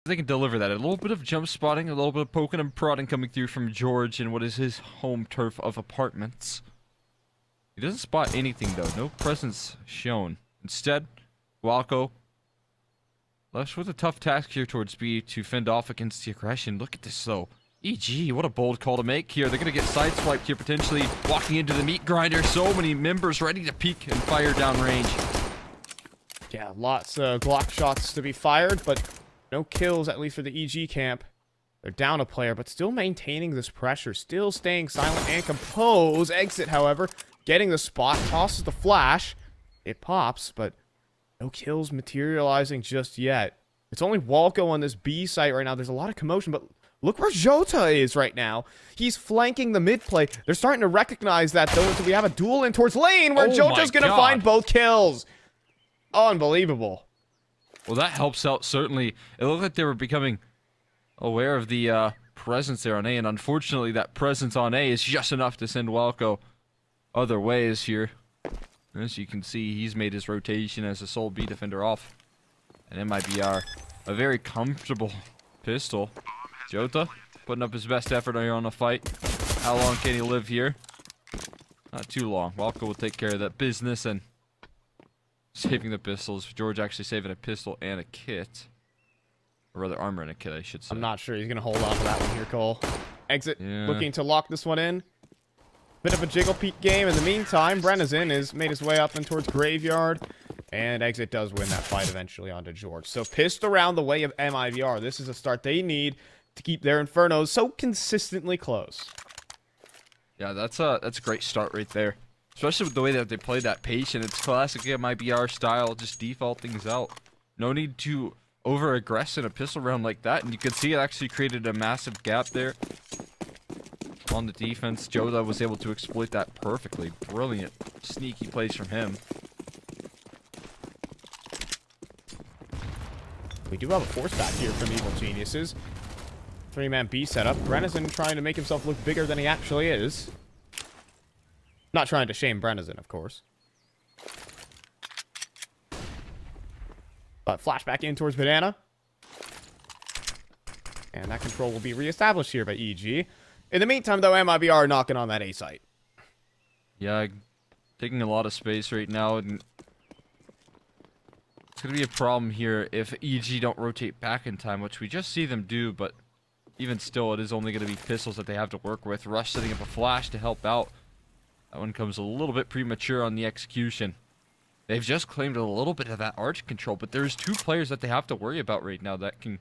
They can deliver that. A little bit of jump spotting, a little bit of poking and prodding coming through from George in what is his home turf of apartments. He doesn't spot anything though. No presence shown. Instead, Walco left with a tough task here towards B to fend off against the aggression. Look at this though. EG, what a bold call to make here. They're going to get sideswiped here, potentially walking into the meat grinder. So many members ready to peek and fire down range. Yeah, lots of Glock shots to be fired, but no kills, at least for the EG camp. They're down a player, but still maintaining this pressure. Still staying silent and composed. Exit, however, getting the spot. Tosses the flash. It pops, but no kills materializing just yet. It's only Walco on this B site right now. There's a lot of commotion, but look where Jota is right now. He's flanking the mid play. They're starting to recognize that, though, so we have a duel in towards lane where Jota's going to find both kills. Unbelievable. Well, that helps out, certainly. It looked like they were becoming aware of the presence there on A, and unfortunately, that presence on A is just enough to send Walco other ways here. As you can see, he's made his rotation as a sole B defender off. And MIBR, a very comfortable pistol. Jota putting up his best effort here on the fight. How long can he live here? Not too long. Walco will take care of that business and saving the pistols. George actually saving a pistol and a kit. Or rather, armor and a kit, I should say. I'm not sure he's going to hold on to that one here, Cole. Exit looking to lock this one in. Bit of a jiggle peek game. In the meantime, Brennison has made his way up and towards Graveyard. And Exit does win that fight eventually onto George. So pissed around the way of MIBR. This is a start they need to keep their Infernos so consistently close. Yeah, that's a great start right there. Especially with the way that they play that patient. It's classic MIBR style, just default things out. No need to over-aggress in a pistol round like that. And you can see it actually created a massive gap there on the defense. Jota was able to exploit that perfectly. Brilliant, sneaky plays from him. We do have a force back here from Evil Geniuses. 3-man B setup. Brennison trying to make himself look bigger than he actually is. Not trying to shame Brennison, of course. But flashback in towards Banana. And that control will be reestablished here by EG. In the meantime, though, MIBR knocking on that A site. Yeah, taking a lot of space right now. And it's going to be a problem here if EG don't rotate back in time, which we just see them do, but even still, it is only going to be pistols that they have to work with. Rush setting up a flash to help out. That one comes a little bit premature on the execution. They've just claimed a little bit of that arch control, but there's two players that they have to worry about right now that can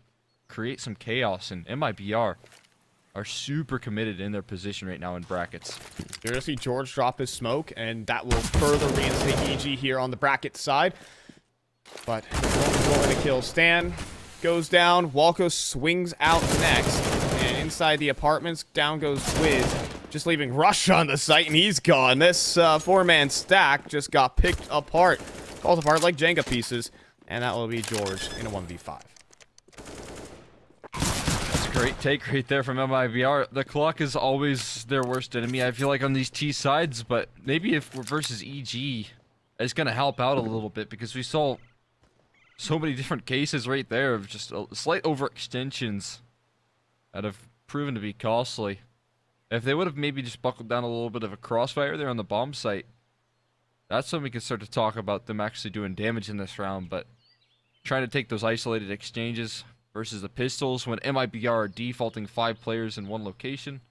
create some chaos, and MIBR are super committed in their position right now in brackets. You're going to see George drop his smoke, and that will further reinstate EG here on the bracket side. But going to kill. Stan goes down. Walco swings out next, and inside the apartments, down goes Wiz. Just leaving Rush on the site, and he's gone. This four-man stack just got picked apart. Falls apart like Jenga pieces, and that will be George in a 1v5. That's a great take right there from MIBR. The clock is always their worst enemy, I feel like, on these T sides, but maybe if we're versus EG, it's going to help out a little bit, because we saw so many different cases right there of just slight overextensions that have proven to be costly. If they would have maybe just buckled down a little bit of a crossfire there on the bomb site, that's when we can start to talk about them actually doing damage in this round. But trying to take those isolated exchanges versus the pistols when MIBR are defaulting 5 players in one location,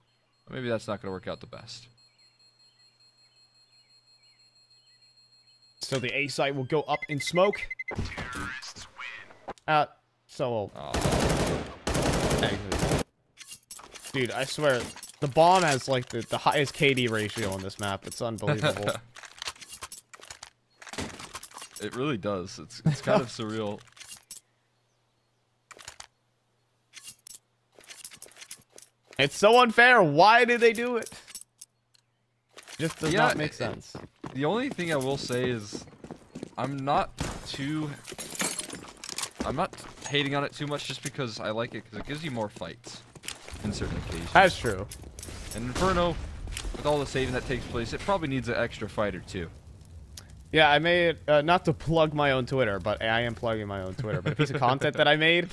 maybe that's not going to work out the best. So the A site will go up in smoke. Dude, I swear, the bomb has like the highest KD ratio on this map. It's unbelievable. It really does. It's kind of surreal. It's so unfair. Why did they do it? Just does not make sense. The only thing I will say is I'm not hating on it too much just because I like it, because it gives you more fights in certain occasions. That's true. And Inferno, with all the saving that takes place, it probably needs an extra fight or two. Yeah, I made not to plug my own Twitter, but I am plugging my own Twitter. But a piece of content that I made,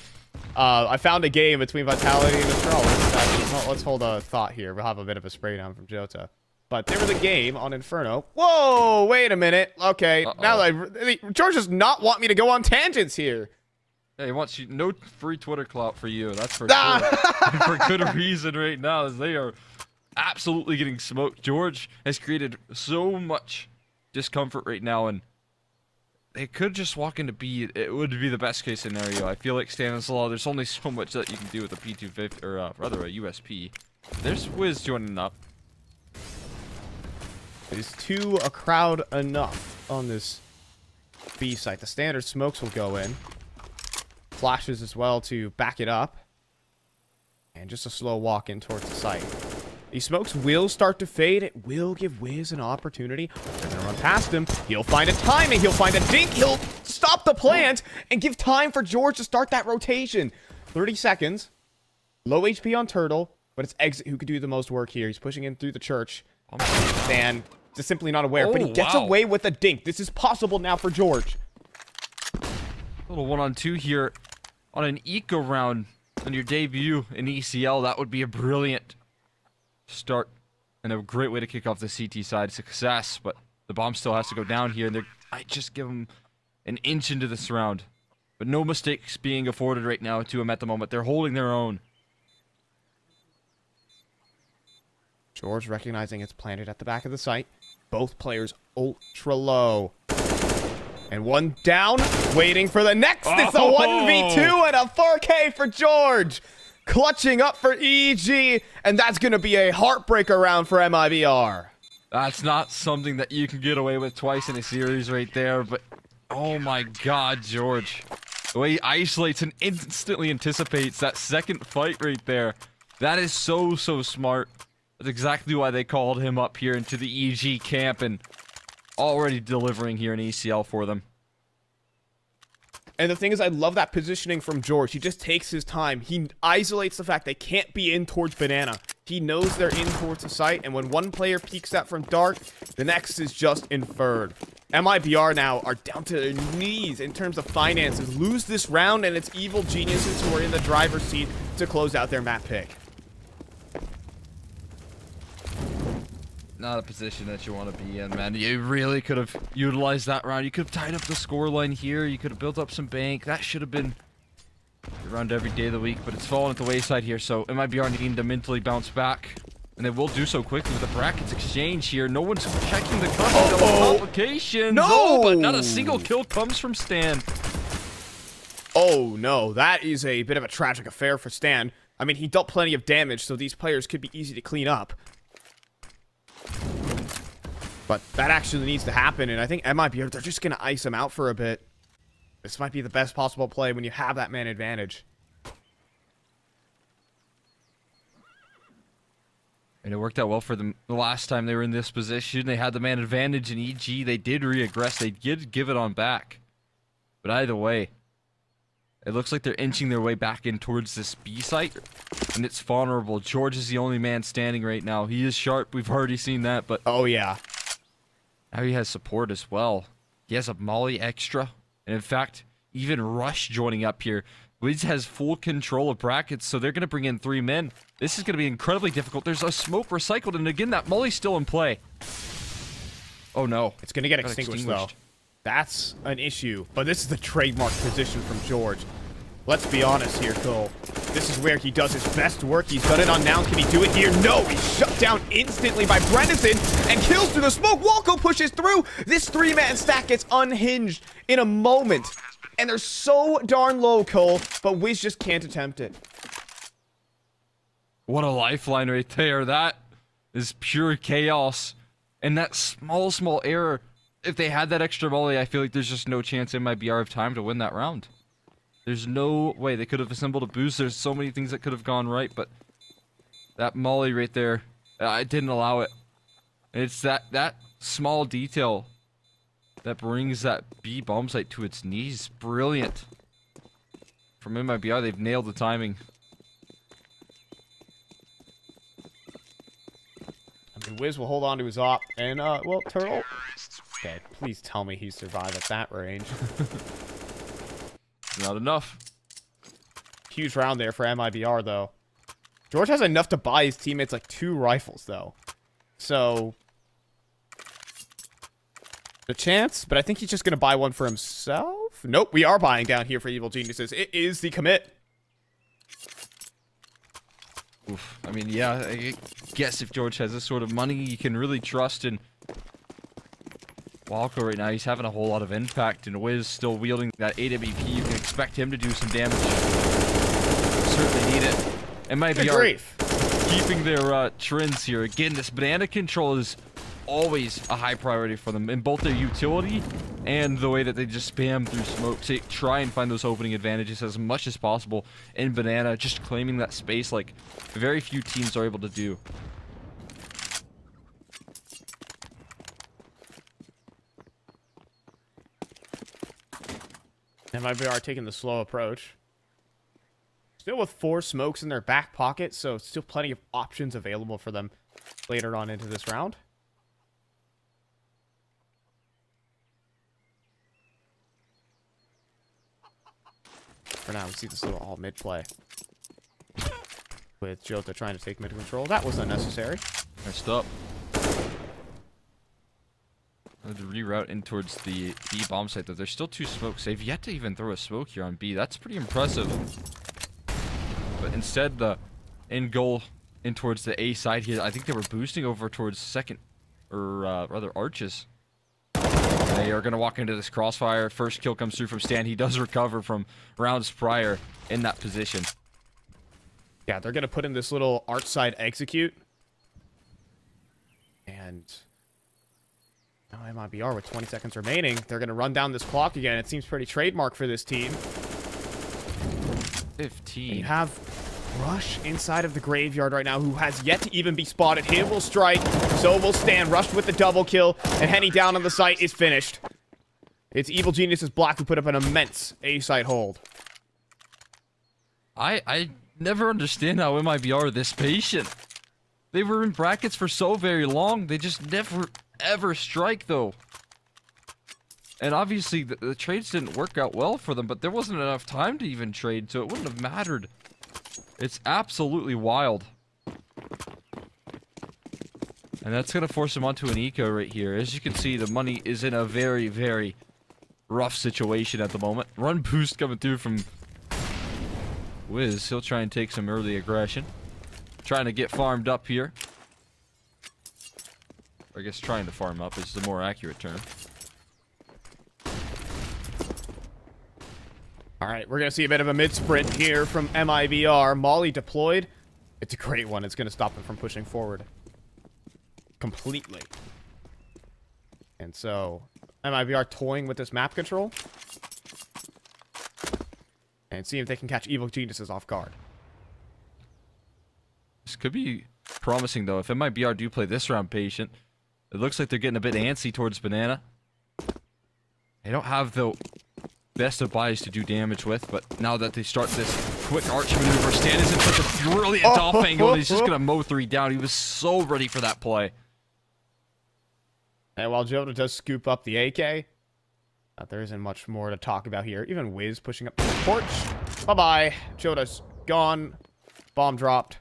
I found a game between Vitality and Astralis. Let's hold a thought here. We'll have a bit of a spray down from Jota. But there was a game on Inferno. Whoa, wait a minute. Okay, now George does not want me to go on tangents here. Hey, he wants you, no free Twitter clout for you. That's for sure. For good reason right now, as they are absolutely getting smoked. George has created so much discomfort right now, and they could just walk into B. It would be the best case scenario. I feel like Stanislaw, there's only so much that you can do with a P250, or rather a USP. There's Wiz joining up. Is too a crowd enough on this B site. The standard smokes will go in. Flashes as well to back it up. And just a slow walk in towards the site. These smokes will start to fade. It will give Wiz an opportunity. They're going to run past him. He'll find a timing. He'll find a dink. He'll stop the plant and give time for George to start that rotation. 30 seconds. Low HP on Turtle, but it's Exit who could do the most work here. He's pushing in through the church. Dan just simply not aware, but he gets away with a dink. This is possible now for George. Little 1-on-2 here on an eco round on your debut in ECL. That would be a brilliant start and a great way to kick off the CT side. Success, but the bomb still has to go down here, and they might just give him an inch into this round. But no mistakes being afforded right now to him at the moment. They're holding their own. George recognizing it's planted at the back of the site. Both players ultra low. And one down, waiting for the next. It's a 1v2 and a 4K for George. Clutching up for EG, and that's going to be a heartbreaker round for MIBR. That's not something that you can get away with twice in a series right there, but oh my god, George. The way he isolates and instantly anticipates that second fight right there. That is so smart. That's exactly why they called him up here into the EG camp, and already delivering here in ECL for them. And the thing is, I love that positioning from George. He just takes his time. He isolates the fact they can't be in towards Banana. He knows they're in towards the site, and when one player peeks that from dark, the next is just inferred. MIBR now are down to their knees in terms of finances. Lose this round, and it's evil geniuses who are in the driver's seat to close out their map pick. Not a position that you want to be in, man. You really could have utilized that round. You could have tied up the scoreline here. You could have built up some bank. That should have been around every day of the week, but it's fallen at the wayside here, so MIBR needing to mentally bounce back. And they will do so quickly with the brackets exchange here. No one's checking the complications. No! But not a single kill comes from Stan. Oh, no. That is a bit of a tragic affair for Stan. I mean, he dealt plenty of damage, so these players could be easy to clean up. But that actually needs to happen, and I think MIBR, they're just going to ice him out for a bit. This might be the best possible play when you have that man advantage. And it worked out well for them the last time they were in this position. They had the man advantage in EG. They did re-aggress. They did give it on back. But either way, it looks like they're inching their way back in towards this B site. And it's vulnerable. George is the only man standing right now. He is sharp. We've already seen that. But oh, yeah. Now he has support as well. He has a Molly extra. And in fact, even Rush joining up here. Wiz has full control of brackets, so they're going to bring in 3 men. This is going to be incredibly difficult. There's a smoke recycled, and again, that Molly's still in play. Oh, no. It's going to get extinguished, though. That's an issue. But this is the trademark position from George. Let's be honest here, Cole. This is where he does his best work. He's done it on Noun. Can he do it here? No! He's shut down instantly by Brennison and kills through the smoke. Walco pushes through. This 3-man stack gets unhinged in a moment. And they're so darn low, Cole, but Wiz just can't attempt it. What a lifeline right there. That is pure chaos. And that small error, if they had that extra volley, I feel like there's just no chance MIBR have time to win that round. There's no way. They could have assembled a boost. There's so many things that could have gone right, but that molly right there, I didn't allow it. And it's that small detail that brings that B bomb site to its knees. Brilliant. From MIBR, they've nailed the timing. I mean, Wiz will hold on to his op, and, well, Turtle. Okay, please tell me he survived at that range. Not enough. Huge round there for MIBR, though. George has enough to buy his teammates, like, 2 rifles, though. So... the chance, but I think he's just going to buy one for himself. Nope, we are buying down here for Evil Geniuses. It is the commit. Oof. I mean, yeah, I guess if George has this sort of money, you can really trust in Walco right now. He's having a whole lot of impact, and Wiz still wielding that AWP. You can expect him to do some damage. Certainly need it. And MIBR keeping their trends here. Again, this banana control is always a high priority for them in both their utility and the way that they just spam through smoke to try and find those opening advantages as much as possible in banana, just claiming that space like very few teams are able to do. MIBR taking the slow approach. Still with 4 smokes in their back pocket, so still plenty of options available for them later on into this round. For now, we see this little all mid play with Jota trying to take mid control. That was unnecessary. Messed up. The reroute in towards the B bomb site, though. There's still 2 smokes. They've yet to even throw a smoke here on B. That's pretty impressive. But instead, the end goal in towards the A side here, I think they were boosting over towards second, or rather arches. They are going to walk into this crossfire. First kill comes through from Stan. He does recover from rounds prior in that position. Yeah, they're going to put in this little arch side execute. And now MIBR with 20 seconds remaining. They're going to run down this clock again. It seems pretty trademark for this team. 15. And you have Rush inside of the graveyard right now, who has yet to even be spotted. Him will strike, so will Stan. Rushed with the double kill, and Henny down on the site is finished. It's Evil Genius's Black who put up an immense A-site hold. I never understand how MIBR are this patient. They were in brackets for so very long. They just never, ever strike, though. And obviously, the trades didn't work out well for them, but there wasn't enough time to even trade, so it wouldn't have mattered. It's absolutely wild. And that's going to force him onto an eco right here. As you can see, the money is in a very, very rough situation at the moment. Run boost coming through from Wiz. He'll try and take some early aggression. Trying to get farmed up here. Or I guess trying to farm up is the more accurate term. Alright, we're going to see a bit of a mid-sprint here from MIBR. Molly deployed. It's a great one. It's going to stop them from pushing forward completely. And so, MIBR toying with this map control. And see if they can catch Evil Geniuses off guard. This could be promising, though. If MIBR do play this round patient, it looks like they're getting a bit antsy towards banana. They don't have the best of buys to do damage with, but now that they start this quick arch maneuver, Stan is in such a brilliant off angle, and he's just going to mow 3 down. He was so ready for that play. And while Jota does scoop up the AK, there isn't much more to talk about here. Even Wiz pushing up to the porch. Bye-bye. Jota's gone. Bomb dropped.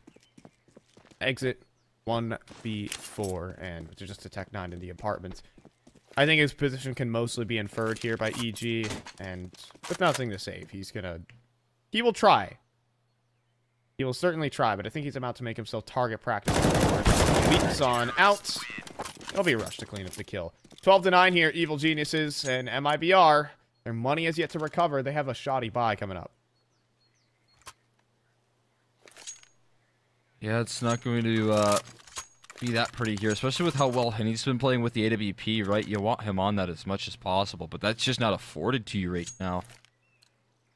Exit 1B4, and which is just a Tech 9 in the apartments. I think his position can mostly be inferred here by EG, and with nothing to save, he will try. He will certainly try, but I think he's about to make himself target practice. Leaps on out. It'll be a rush to clean up the kill. 12-9 here, Evil Geniuses, and MIBR. Their money has yet to recover. They have a shoddy buy coming up. Yeah, it's not going to be that pretty here, especially with how well Henny's been playing with the AWP, right? You want him on that as much as possible, but that's just not afforded to you right now.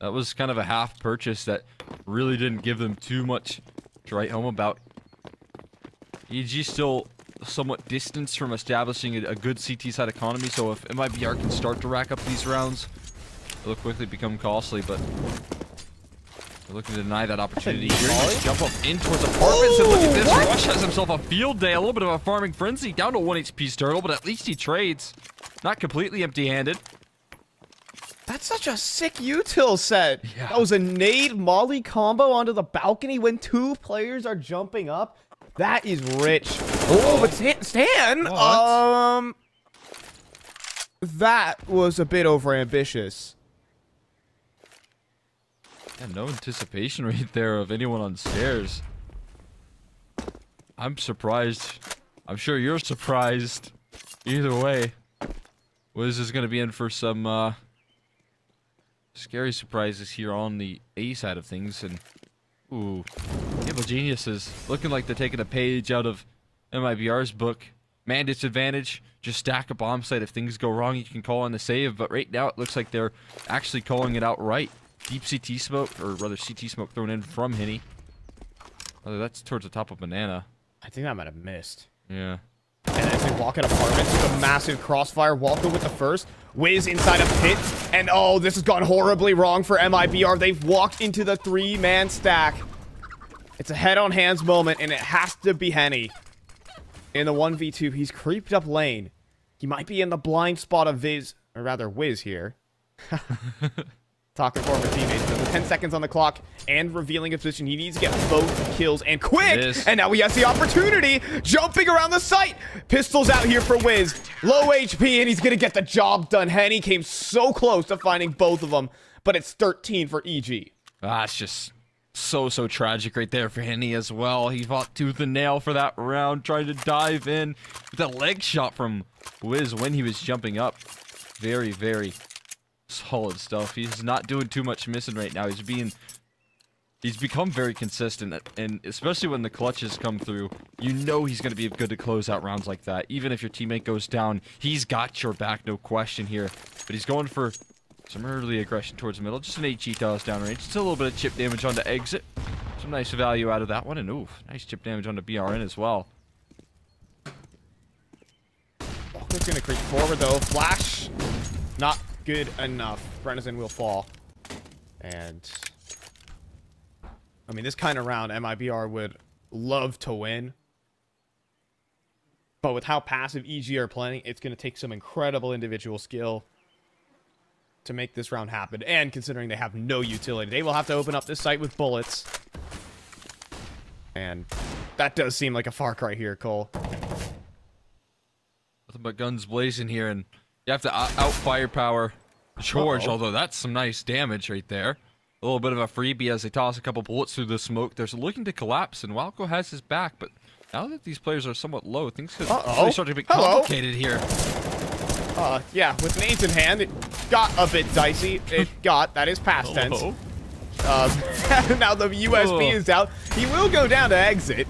That was kind of a half purchase that really didn't give them too much to write home about. EG still somewhat distanced from establishing a good CT side economy, so if MIBR can start to rack up these rounds, it'll quickly become costly, but they're looking to deny that opportunity here. Nice jump up in towards apartments, and look at this. Rush has himself a field day, a little bit of a farming frenzy, down to 1 HP Sturtle, but at least he trades. Not completely empty-handed. That's such a sick util set. Yeah. That was a nade molly combo onto the balcony when 2 players are jumping up. That is rich. Oh, but Stan, that was a bit overambitious. Yeah, no anticipation right there of anyone on stairs. I'm surprised. I'm sure you're surprised. Either way, Wiz is going to be in for some scary surprises here on the A side of things. And ooh, Evil Geniuses looking like they're taking a page out of MIBR's book. Man disadvantage, just stack a bomb site. If things go wrong, you can call on the save. But right now, it looks like they're actually calling it outright. Deep CT smoke, or rather CT smoke thrown in from Henny. Oh, that's towards the top of Banana. I think that might have missed. Yeah. And as they walk in apartments with a massive crossfire, Walker with the first, Wiz inside a pit, and oh, this has gone horribly wrong for MIBR. They've walked into the 3-man stack. It's a head-on-hands moment, and it has to be Henny. In the 1v2, he's creeped up lane. He might be in the blind spot of Wiz here. Talking former teammates, but with 10 seconds on the clock and revealing a position, he needs to get both kills and quick. And now he has the opportunity, jumping around the site. Pistols out here for Wiz. Low HP, and he's going to get the job done. Henny came so close to finding both of them, but it's 13 for EG. Ah, it's just so tragic right there for Henny as well. He fought tooth and nail for that round, trying to dive in with a leg shot from Wiz when he was jumping up. Very solid stuff. He's not doing too much missing right now. He's become very consistent, and especially when the clutches come through, you know he's going to be good to close out rounds like that. Even if your teammate goes down, he's got your back, no question here. But he's going for some early aggression towards the middle. Just an HE toss downrange. Just a little bit of chip damage on the exit. Some nice value out of that one, and ooh, nice chip damage on the BRN as well. Walker's going to creep forward though. Flash, not good enough. Brennan will fall. And I mean, this kind of round, MIBR would love to win. But with how passive EG are playing, it's going to take some incredible individual skill to make this round happen. And considering they have no utility, they will have to open up this site with bullets. And that does seem like a far cry here, Cole. Nothing but guns blazing here, and you have to out firepower George, although that's some nice damage right there. A little bit of a freebie as they toss a couple bullets through the smoke. They're looking to collapse, and Walco has his back, but now that these players are somewhat low, things could really start to get complicated here. Yeah, with nades in hand, it got a bit dicey. That is past tense. Now the USB is out. He will go down to exit.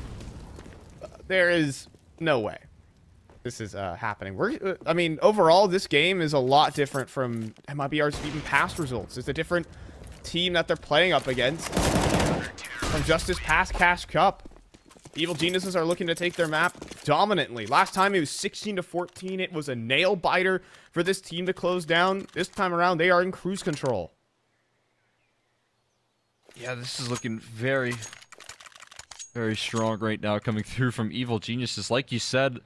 There is no way this is happening. I mean, overall, this game is a lot different from MIBR's even past results. It's a different team that they're playing up against from just this past Cash Cup. Evil Geniuses are looking to take their map dominantly. Last time it was 16-14. It was a nail biter for this team to close down. This time around, they are in cruise control. Yeah, this is looking very strong right now coming through from Evil Geniuses. Like you said,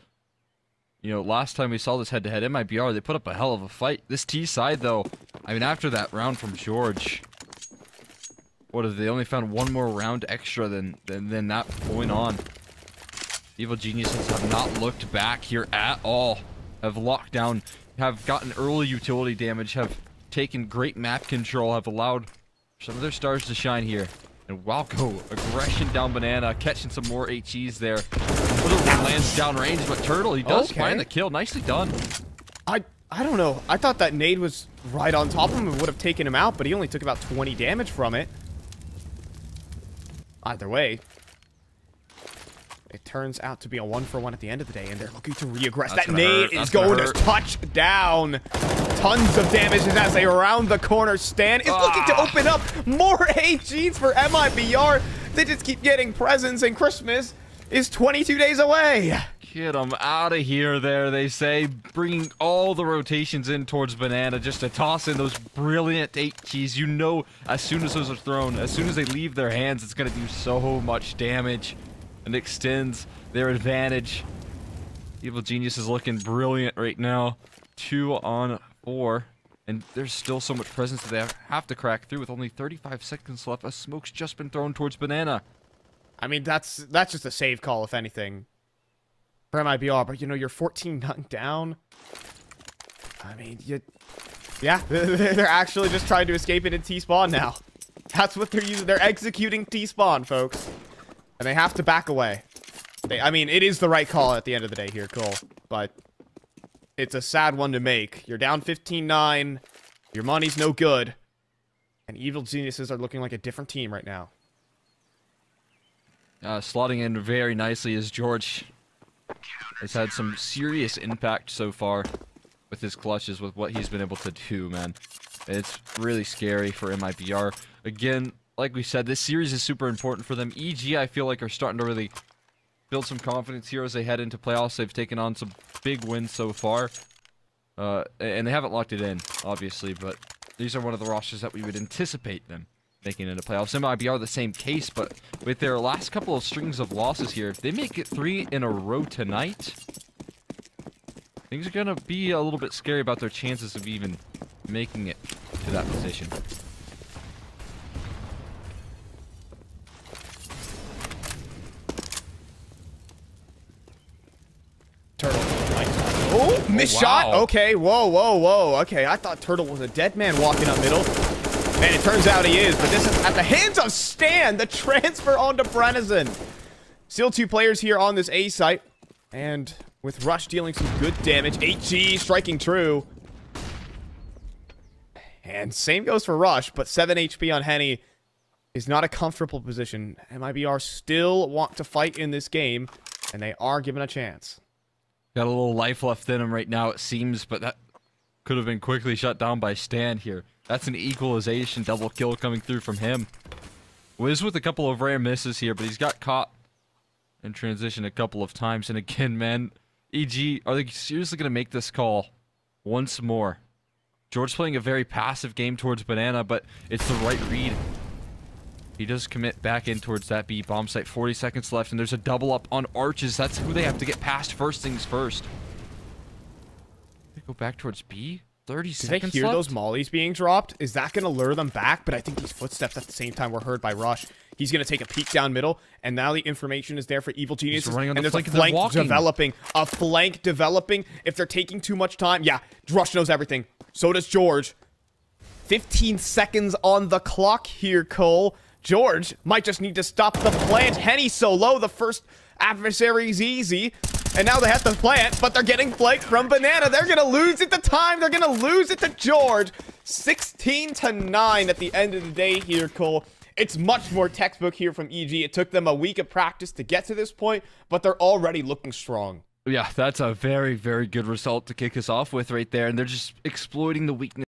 you know, last time we saw this head-to-head, MIBR, they put up a hell of a fight. This T side, though, I mean, after that round from George, what if they only found one more round extra than that point on? Evil Geniuses have not looked back here at all. Have locked down, have gotten early utility damage, have taken great map control, have allowed some of their stars to shine here. And Walco, aggression down Banana, catching some more HEs there. Little one lands down range, but Turtle, he does find the kill. Nicely done. I don't know. I thought that nade was right on top of him and would have taken him out, but he only took about 20 damage from it. Either way, it turns out to be a 1-for-1 at the end of the day, and they're looking to re-aggress. That nade is going to touch down. Tons of damage as they round the corner. Stan is looking to open up more HGs for MIBR. They just keep getting presents, and Christmas is 22 days away. Get them out of here there, they say. Bringing all the rotations in towards Banana just to toss in those brilliant HGs. You know, as soon as those are thrown, as soon as they leave their hands, it's going to do so much damage and extends their advantage. Evil Genius is looking brilliant right now. 2 on 4. And there's still so much presence that they have to crack through with only 35 seconds left. A smoke's just been thrown towards Banana. I mean, that's just a save call, if anything, for MIBR. But, you know, you're 14-0 down. I mean, yeah, they're actually just trying to escape it in T-spawn now. That's what they're using. They're executing T-spawn, folks. And they have to back away. I mean, it is the right call at the end of the day here, Cole. But it's a sad one to make. You're down 15-9. Your money's no good. And Evil Geniuses are looking like a different team right now. Slotting in very nicely is George. Has had some serious impact so far with his clutches, with what he's been able to do, man. It's really scary for MIBR. Again, like we said, this series is super important for them. EG, I feel like, are starting to really build some confidence here as they head into playoffs. They've taken on some big wins so far. And they haven't locked it in, obviously, but these are one of the rosters that we would anticipate them making it into playoffs. MIBR the same case, but with their last couple of strings of losses here, if they make it 3 in a row tonight, things are going to be a little bit scary about their chances of even making it to that position. Turtle. Oh, missed shot. Okay, whoa. Okay, I thought Turtle was a dead man walking up middle. And it turns out he is, but this is at the hands of Stan, the transfer onto Brennison. Still 2 players here on this A site. And with Rush dealing some good damage, 8G striking true. And same goes for Rush, but 7 HP on Henny is not a comfortable position. MIBR still want to fight in this game, and they are given a chance. Got a little life left in him right now, it seems, but that could have been quickly shut down by Stan here. That's an equalization double kill coming through from him. Wiz with a couple of rare misses here, but he's got caught in transition a couple of times. And again, man, EG, are they seriously going to make this call once more? George playing a very passive game towards Banana, but it's the right read. He does commit back in towards that B bomb site. 40 seconds left, and there's a double up on Arches. That's who they have to get past first things first. They go back towards B. 30 seconds left. Did they hear those mollies being dropped? Is that going to lure them back? But I think these footsteps at the same time were heard by Rush. He's going to take a peek down middle, and now the information is there for Evil Genius. And there's a flank developing. A flank developing. If they're taking too much time, yeah, Rush knows everything. So does George. 15 seconds on the clock here, Cole. George might just need to stop the plant. Henny so low, the first adversary's easy. And now they have to plant, but they're getting flanked from Banana. They're going to lose it to time. They're going to lose it to George. 16-9 at the end of the day here, Cole. It's much more textbook here from EG. It took them a week of practice to get to this point, but they're already looking strong. Yeah, that's a very, very good result to kick us off with right there. And they're just exploiting the weakness